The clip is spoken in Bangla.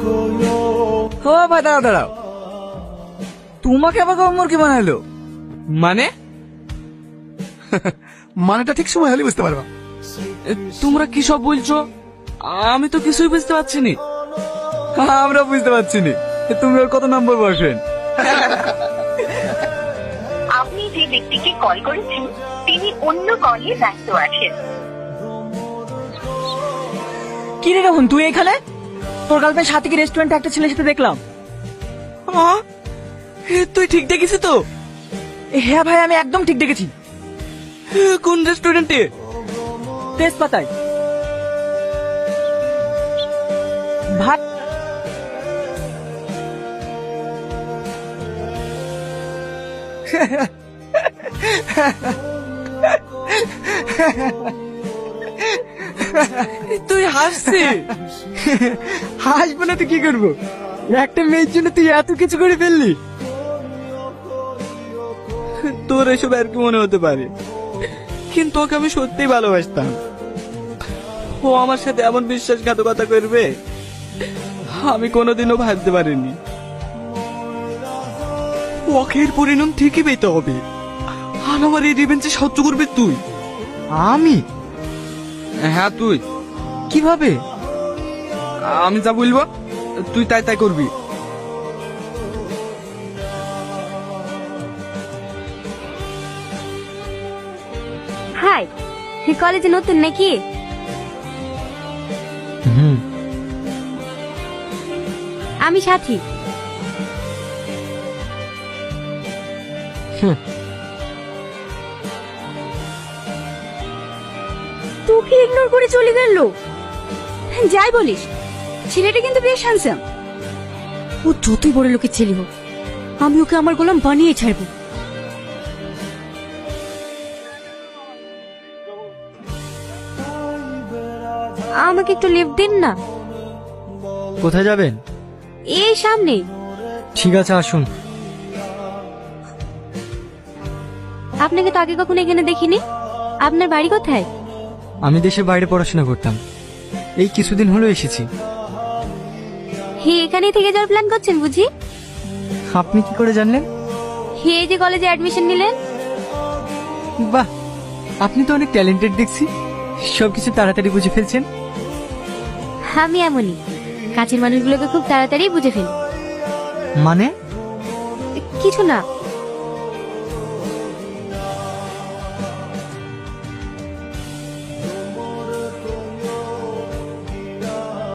ও ভাই দাঁড়াও দাঁড়াও, তোমাকে আবার কবে মুরগি বানাইলো? মানে মানেটা ঠিক সময় হলে বুঝতে পারবা। তোমরা কি সব বলছো? আমি তো কিছুই বুঝতে পারছি না। আমরা বুঝতে পারছি না, তুমি ওর কত নম্বর বয়ফ্রেন্ড? আপনি যে ব্যক্তিকে কল করেছেন তিনি অন্য কলে ব্যস্ত আছেন। কি রে রোহন, তুই এখানে? তোর গার্লফ্রেন্ড সাথে কি রেস্টুরেন্টে একটা ছেলের সাথে দেখলাম। তুই ঠিক দেখেছিস তো? হ্যাঁ ভাই, আমি একদম ঠিক দেখেছি। কোন রেস্টুরেন্টে? তেজপাতায়। ভাই তুই হাসছিস? হাসবো না তো কি করবো? একটা মেয়ের জন্য তুই এত কিছু করে ফেললি। তোর এসব আর কি মনে হতে পারে, কিন্তু ওকে আমি সত্যিই ভালোবাসতাম। ও আমার সাথে এমন বিশ্বাসঘাতকতা করবে আমি কোনোদিনও ভাবতে পারিনি। ওকে এর পরিণাম ঠিকই পেতে হবে, আর আমার এই রিভেঞ্জে সাহায্য করবে তুই। আমি? হ্যাঁ তুই। কিভাবে? আমি যা বলবো তুই তাই তাই করবি। হাই, কলেজে নতুন নাকি? আমি সাথী। তোকে ইগনোর করে চলে গেল। যাই বলিস, ছেলেটা কিন্তু বেশ হ্যান্ডসাম। ও যতই বড় লোকের ছেলে হোক, আমি ওকে আমার গোলাম বানিয়ে ছাড়বো। আমাকে একটু লিফট দিন না। কোথায় যাবেন? এই সামনে। ঠিক আছে, আসুন। আপনাকে তো আগে কখনো এখানে দেখিনি। আপনার বাড়ি কোথায়? আমি দেশের বাইরে পড়াশোনা করতাম, এই কিছুদিন হলো এসেছি। হে, এখানেই থেকে যাওয়ার প্ল্যান করছেন বুঝি? আপনি কি করে জানলেন? হে, যে কলেজে অ্যাডমিশন নিলেন। বাহ, আপনি তো অনেক ট্যালেন্টেড দেখছি, সবকিছু তাড়াতাড়ি বুঝে ফেলছেন। আমি এমনই, কাছের মানুষগুলোকে খুব তাড়াতাড়ি বুঝে ফেলি। মানে? কিছু না,